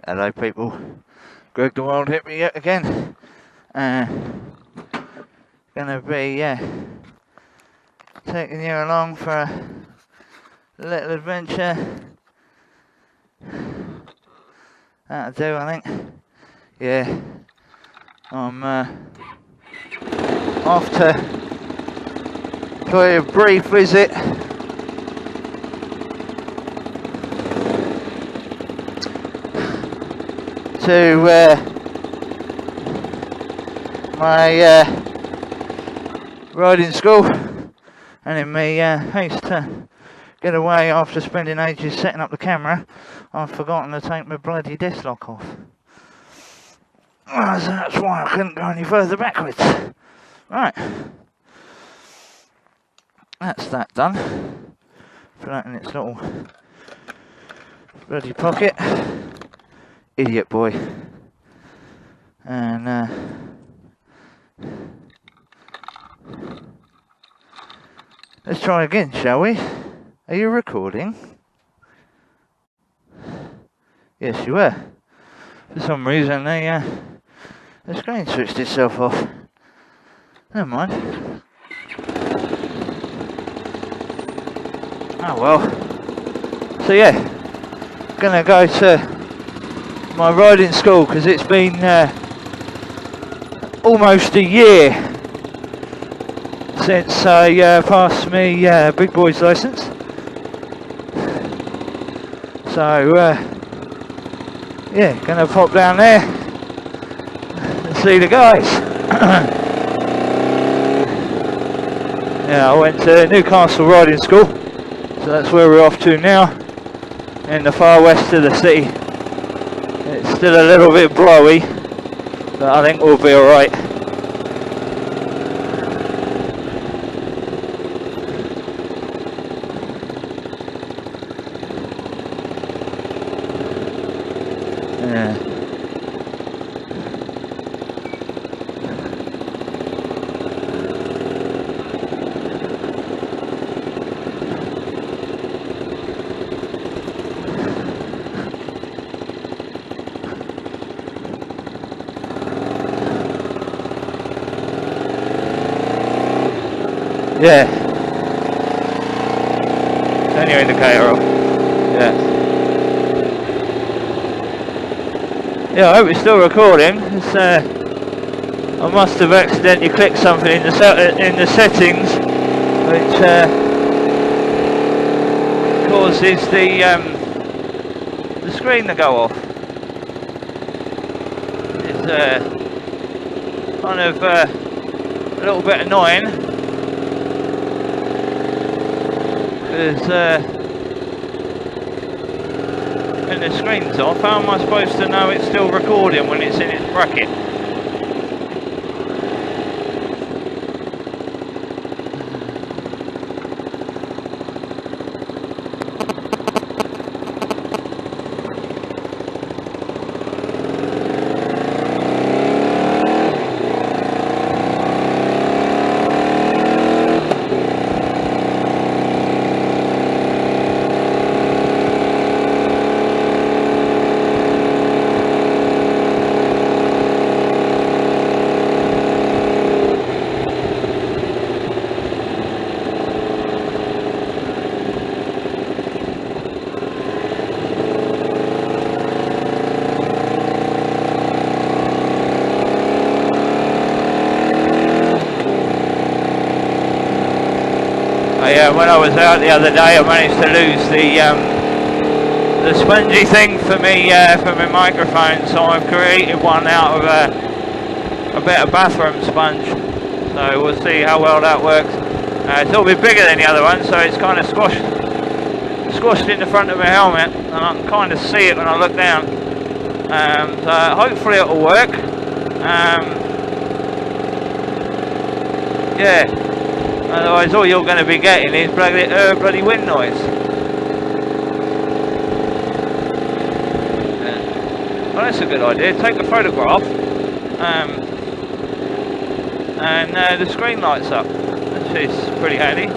Hello people, Greg the Wild hit me yet again. Gonna be taking you along for a little adventure. That'll do, I think. Yeah, I'm off to pay a brief visit to my riding school, and in my haste to get away after spending ages setting up the camera, I've forgotten to take my bloody disc lock off. So that's why I couldn't go any further backwards. Right, that's that done. Put that in its little bloody pocket. Idiot boy. And let's try again, shall we? Are you recording? Yes, you were. For some reason, the screen switched itself off. Never mind. Oh well. So yeah, gonna go to my riding school because it's been almost a year since I passed me big boy's licence. So yeah, gonna pop down there and see the guys. Yeah, I went to Newcastle Riding School, so that's where we're off to now, in the far west of the city. It's still a little bit blowy, but I think we'll be alright. Yeah. Yeah. Turn your indicator off. Yeah. Yeah, I hope it's still recording. It's, I must have accidentally clicked something in the settings, which causes the screen to go off. It's kind of a little bit annoying. Because when the screen's off, how am I supposed to know it's still recording when it's in its bracket? When I was out the other day, I managed to lose the spongy thing for me for my microphone, so I've created one out of a bit of bathroom sponge. So we'll see how well that works. It's a little bit bigger than the other one, so it's kind of squashed in the front of my helmet, and I can kind of see it when I look down. So hopefully it'll work. Yeah. Otherwise all you're going to be getting is bloody wind noise. Yeah. Well, that's a good idea. Take a photograph and the screen lights up, which is pretty handy.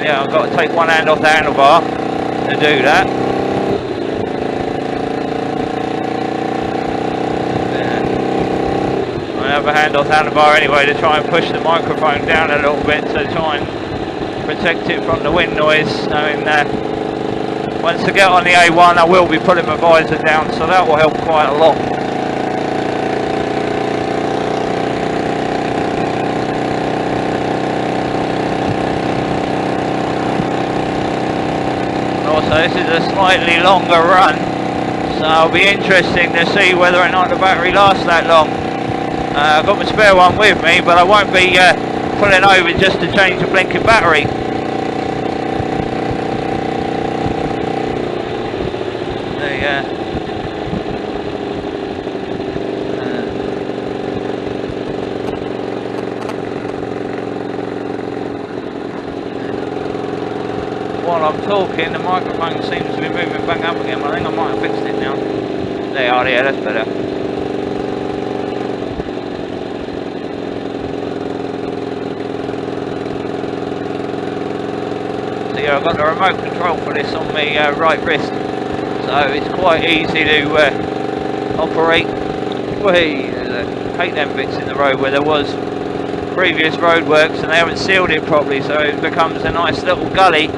Yeah, I've got to take one hand off the handlebar to do that. have a hand off handlebar anyway to try and push the microphone down a little bit to try and protect it from the wind noise. I mean, once I get on the A1 I will be putting my visor down, so that will help quite a lot. Also, this is a slightly longer run, so it'll be interesting to see whether or not the battery lasts that long. I've got my spare one with me, but I won't be pulling over just to change the blinking battery. While I'm talking, the microphone seems to be moving back up again. I think I might have fixed it now. There you are, yeah, that's better. So yeah, I've got the remote control for this on my right wrist, so it's quite easy to operate. I hate them bits in the road where there was previous roadworks and they haven't sealed it properly, so it becomes a nice little gully.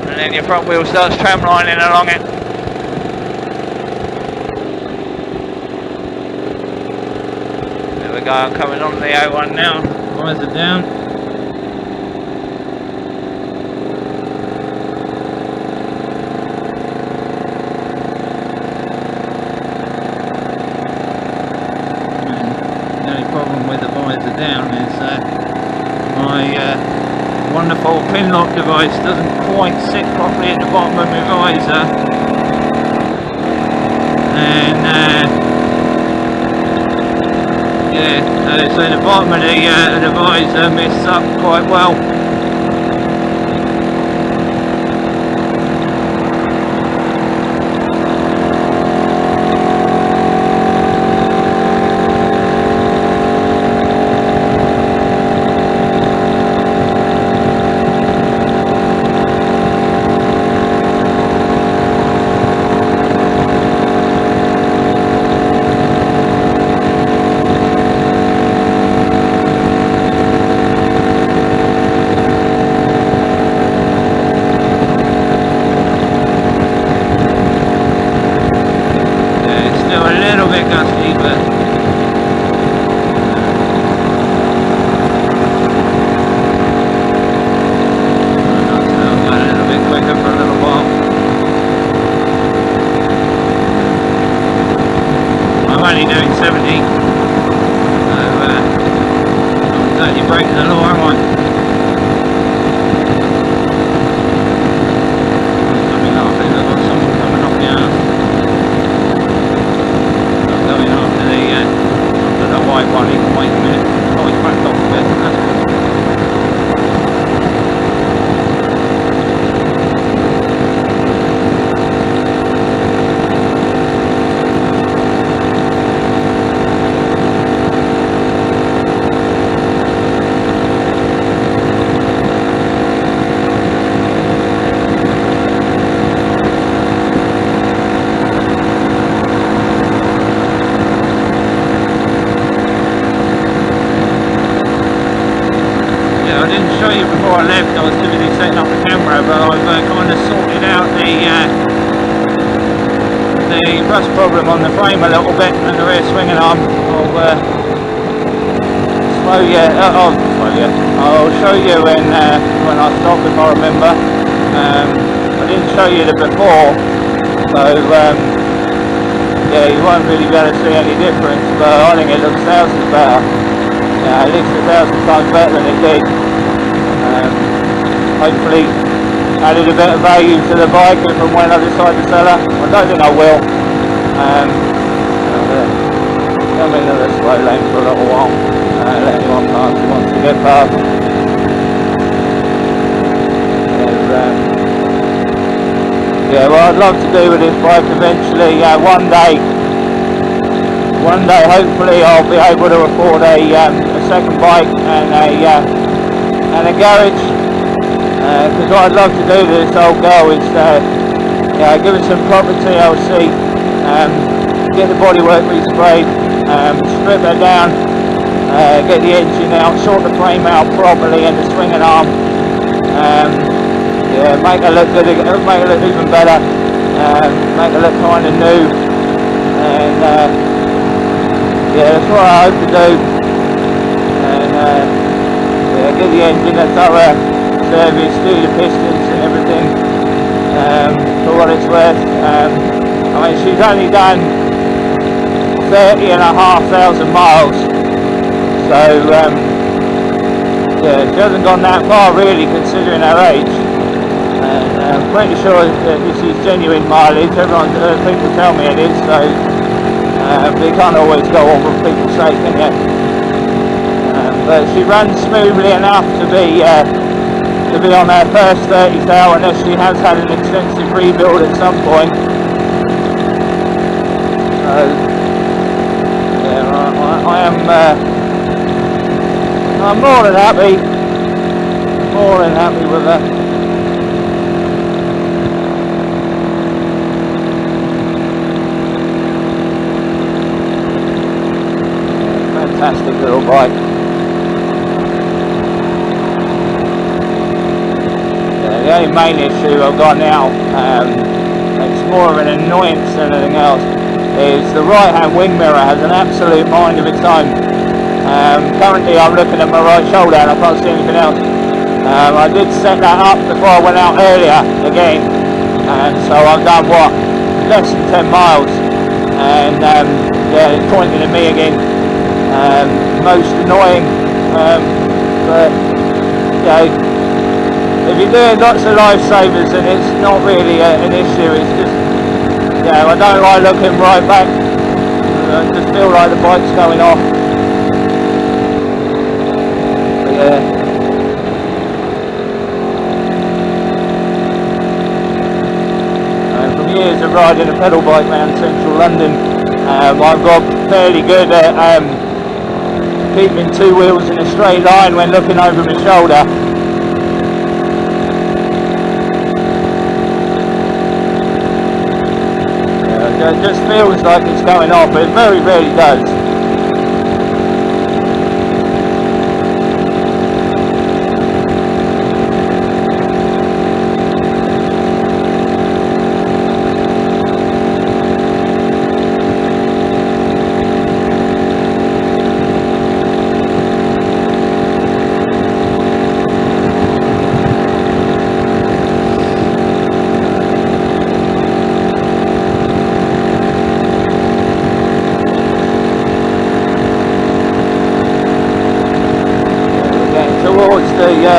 And then your front wheel starts tramlining along it. There we go, I'm coming on the A1 now. Visor down. And the only problem with the visor down is my wonderful pin lock device doesn't quite sit properly at the bottom of my visor, and so the bottom of the visor missed up quite well. I'm only doing 70, so I'm totally breaking the law, am I? Coming off, I think I've got someone coming off the arm. I'm going after the white one. He can wait a minute. Oh, he's backed off a bit. That's good. Before I left, I was too busy setting up the camera, but I've kind of sorted out the rust problem on the frame a little bit and the rear swinging arm. I'll show you when I stop if I remember. I didn't show you the before, so yeah, you won't really be able to see any difference, but I think it looks thousands better. Yeah, it looks 1,000 times better than it did. Hopefully added a bit of value to the bike from when I decide to sell it. I don't think I will. Come into the slow lane for a little while. Let anyone pass who wants to get past. Yeah, what I'd love to do with this bike eventually, one day hopefully I'll be able to afford a second bike and a garage. Because what I'd love to do to this old girl is give it some proper TLC, get the bodywork resprayed, strip her down, get the engine out, sort the frame out properly and the swing and arm. Yeah, make her look good, make her look even better, make her look kind of new, and yeah, that's what I hope to do. And yeah, give the engine a thorough service, do the pistons and everything, for what it's worth. I mean, she's only done 30,500 miles, so yeah, she hasn't gone that far really considering her age, and I'm pretty sure that this is genuine mileage. People tell me it is, so you can't always go on what people say, can you? But she runs smoothly enough to be on her first 30,000, unless she has had an extensive rebuild at some point. So yeah, I am I'm more than happy with her. Fantastic little bike. The only main issue I've got now, it's more of an annoyance than anything else, is the right hand wing mirror has an absolute mind of its own. Currently I'm looking at my right shoulder and I can't see anything else. I did set that up before I went out earlier again, and so I've done what, less than 10 miles, and yeah, it's pointing at me again. Most annoying, but you know, if you're doing lots of lifesavers then it's not really an issue. It's just, you know, I don't like looking right back. I just feel like the bike's going off. But yeah. From years of riding a pedal bike around central London, I've got fairly good at keeping two wheels in a straight line when looking over my shoulder. It just feels like it's going off, but it very rarely does.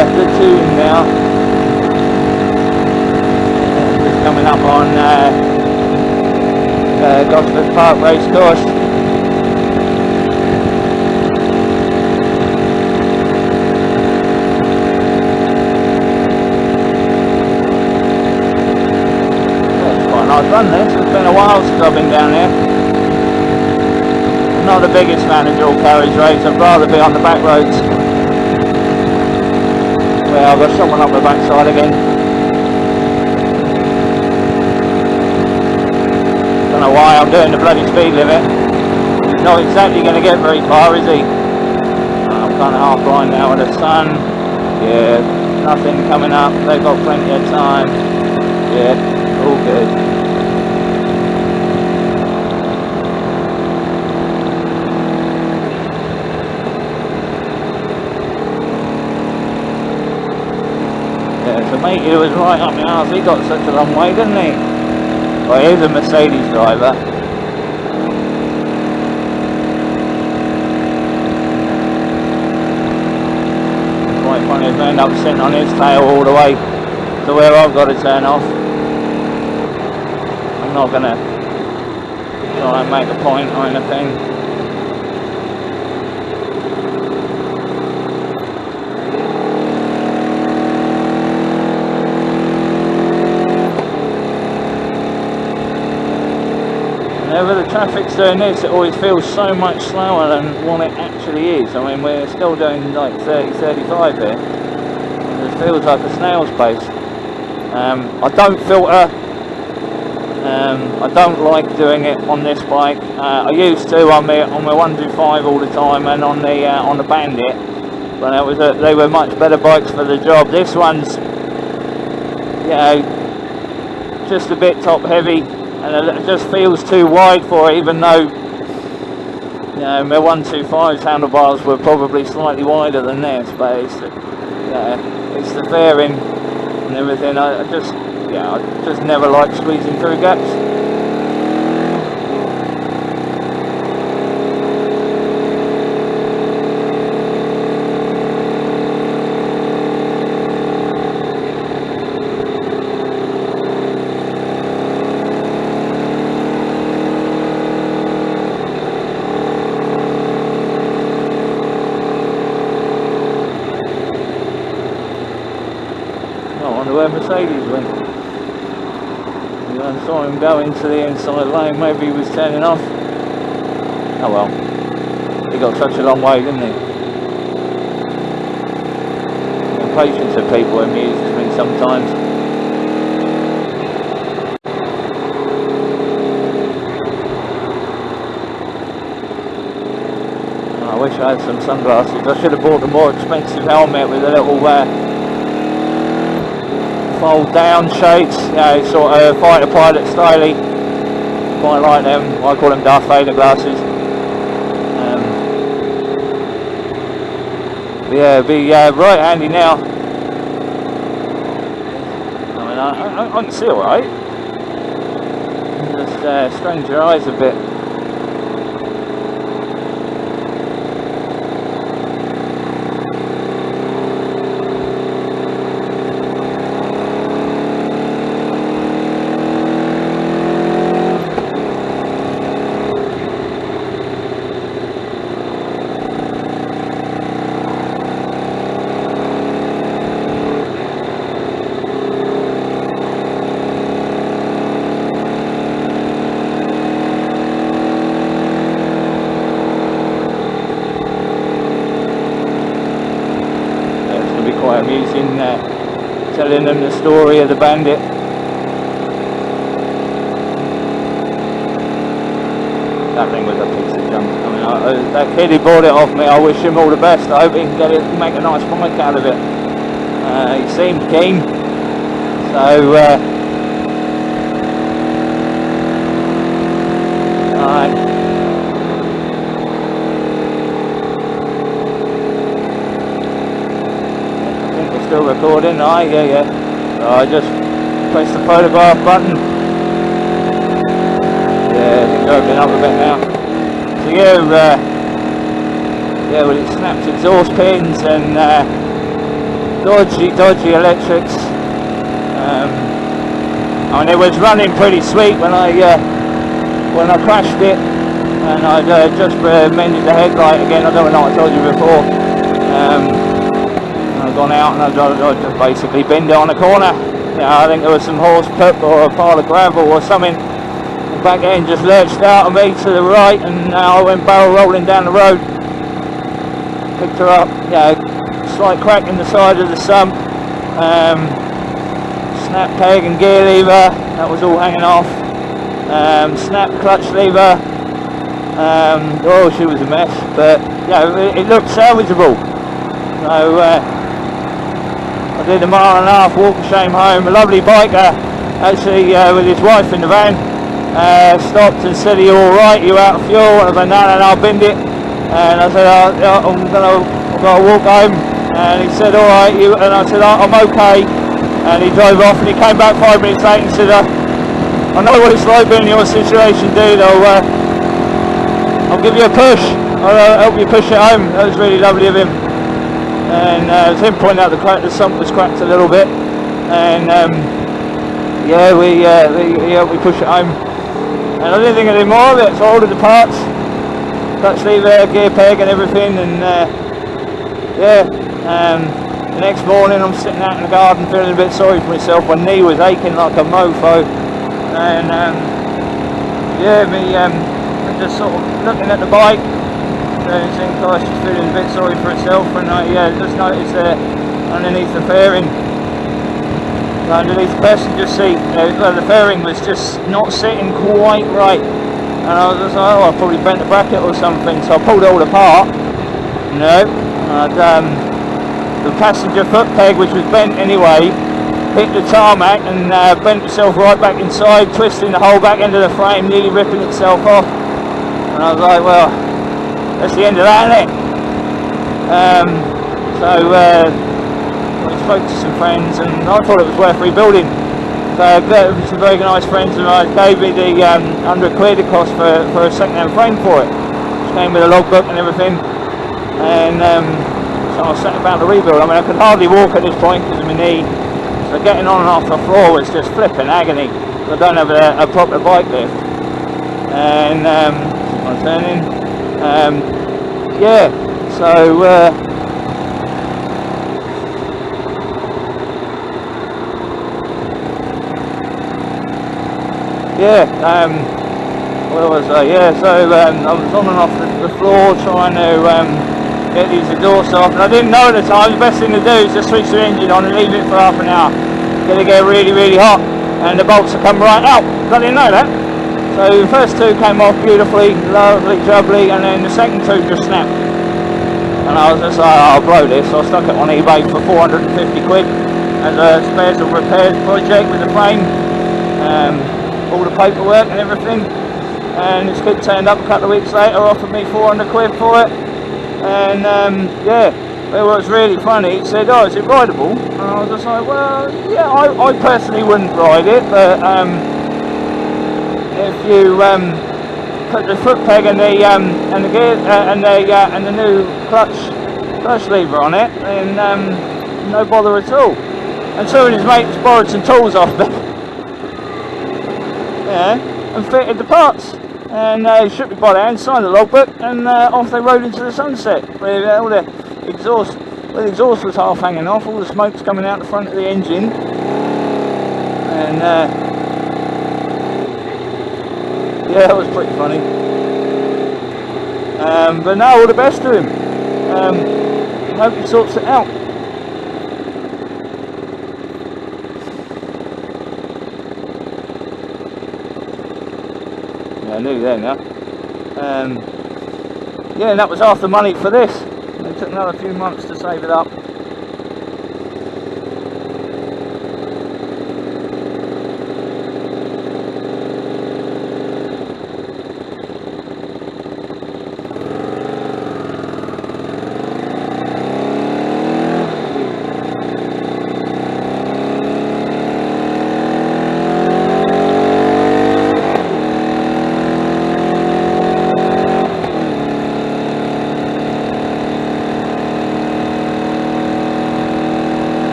The tune now. Just coming up on Gosford Park Racecourse. That's quite a nice run this. It's been a while since I've been down here. I'm not the biggest fan of dual carriage rates. I'd rather be on the back roads. Well, I've got someone up my backside again. Don't know why I'm doing the bloody speed limit. He's not exactly going to get very far, is he? I'm kind of half blind now with the sun. Yeah, nothing coming up. They've got plenty of time. Yeah, all good. So mate, he was right up my arse. He got such a long way, didn't he? Well, he's a Mercedes driver. Quite funny if I end up sitting on his tail all the way to where I've got to turn off. I'm not going to try and make a point or anything. Whenever the traffic's doing this, it always feels so much slower than what it actually is. I mean, we're still doing like 30, 35 here. It feels like a snail's pace. I don't filter. I don't like doing it on this bike. I used to on my 125 all the time, and on the Bandit, but they were much better bikes for the job. This one's, you know, just a bit top heavy, and it just feels too wide for it, even though, you know, my 125's handlebars were probably slightly wider than this, but it's the fairing and everything. I just never liked squeezing through gaps. I wonder where Mercedes went. I saw him go into the inside lane. Maybe he was turning off. Oh well, he got such a long way, didn't he? The impatience of people amuses me sometimes. I wish I had some sunglasses. I should have bought a more expensive helmet with a little fold down shades, you know, sort of fighter pilot styly. Quite like them. I call them Darth Vader glasses. Yeah, it'd be right handy now. I mean, I can see alright. Just strain your eyes a bit. Quite amusing telling them the story of the Bandit. That thing was a piece of junk. I mean, that kid who bought it off me, I wish him all the best. I hope he can get it, make a nice bike out of it. He seemed keen, so still recording. Yeah. So I just press the photograph button. Yeah, I think it's opening up a bit now. So well, it snaps exhaust pins and dodgy electrics. I mean, it was running pretty sweet when I crashed it, and I'd just mended the headlight again. I don't know what I told you before. I've gone out and I just basically binned it on a corner. I think there was some horse poop or a pile of gravel or something. The back end just lurched out of me to the right, and I went barrel rolling down the road. Picked her up, slight crack in the side of the sump, snap peg and gear lever, that was all hanging off, snap clutch lever. Oh, she was a mess, but it looked salvageable. So I did a mile and a half walk of shame home. A lovely biker, actually, with his wife in the van, stopped and said, "Are you alright? You out of fuel?" And I said, "No, I binned it." And I said, "I've got to walk home." And he said, "Alright," and I said, "I'm okay." And he drove off, and he came back 5 minutes later and said, "I know what it's like being in your situation, dude. I'll give you a push. I'll help you push it home." That was really lovely of him. And it was him pointing out the sump was cracked a little bit, and he helped me push it home. And I didn't think anything more of it, so I ordered the parts, clutch lever, gear peg and everything, and the next morning I'm sitting out in the garden feeling a bit sorry for myself. My knee was aching like a mofo, and just sort of looking at the bike, and seeing Christ just feeling a bit sorry for itself, and I just noticed underneath the fairing underneath the passenger seat. The fairing was just not sitting quite right, and I was just like, oh, I probably bent the bracket or something. So I pulled it all apart. No, the passenger foot peg, which was bent anyway, hit the tarmac and bent itself right back inside, twisting the whole back end of the frame, nearly ripping itself off. And I was like, well, that's the end of that, isn't it? I spoke to some friends and I thought it was worth rebuilding. So some very nice friends of mine gave me the £100 it cost for a second-hand frame for it, which came with a logbook and everything. And so I set about the rebuild. I mean, I could hardly walk at this point because of my knee. So getting on and off the floor was just flipping agony. I don't have a proper bike lift. And I'm turning. Yeah. So. Where was I? Yeah, so I was on and off the floor trying to get these exhausts off, and I didn't know at the time. The best thing to do is just switch the engine on and leave it for half an hour. It's going to get really, really hot, and the bolts will come right out. I didn't know that. So the first two came off beautifully, lovely, jubbly, and then the second two just snapped. And I was just like, oh, I'll blow this. So I stuck it on eBay for 450 quid as a spares or repairs project with the frame, all the paperwork and everything. And this kid turned up a couple of weeks later, offered me 400 quid for it. And yeah, it was really funny. He said, oh, is it rideable? And I was just like, well, yeah, I personally wouldn't ride it, but if you put the foot peg and the gear and the new clutch lever on it, then no bother at all. And two of his mates borrowed some tools off me, yeah, and fitted the parts. And he shook me by the hand, signed the logbook, and off they rode into the sunset. With all the exhaust, well, the exhaust was half hanging off, all the smoke's coming out the front of the engine, and yeah, that was pretty funny. But now all the best to him. Hope he sorts it out. Nearly there now. Yeah, and that was half the money for this. It took another few months to save it up.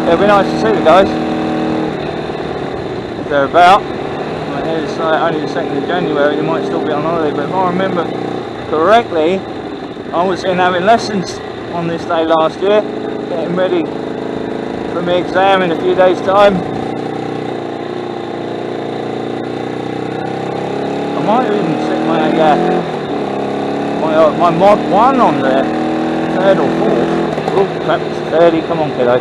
It'll be nice to see the guys if they're about. It's only the 2nd of January, they might still be on holiday, but if I remember correctly, I was in having lessons on this day last year, getting ready for my exam in a few days' time. I might even set my mod 1 on there, 3rd or 4th. Oh crap, it's 30, come on kiddo.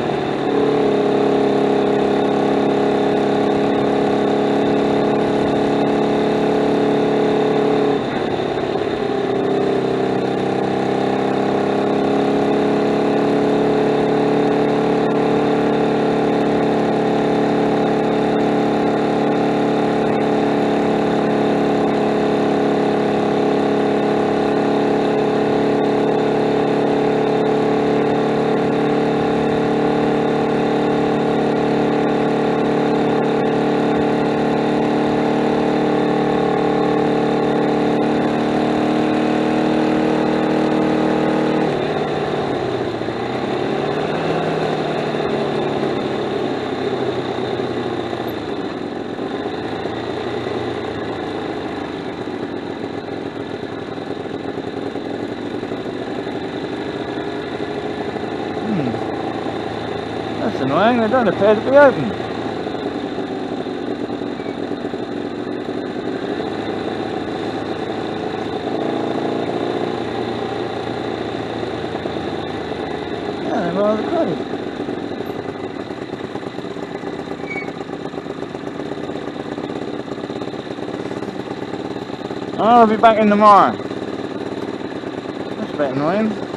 That's annoying, they don't appear to be open. already. I'll be back in tomorrow. That's a bit annoying.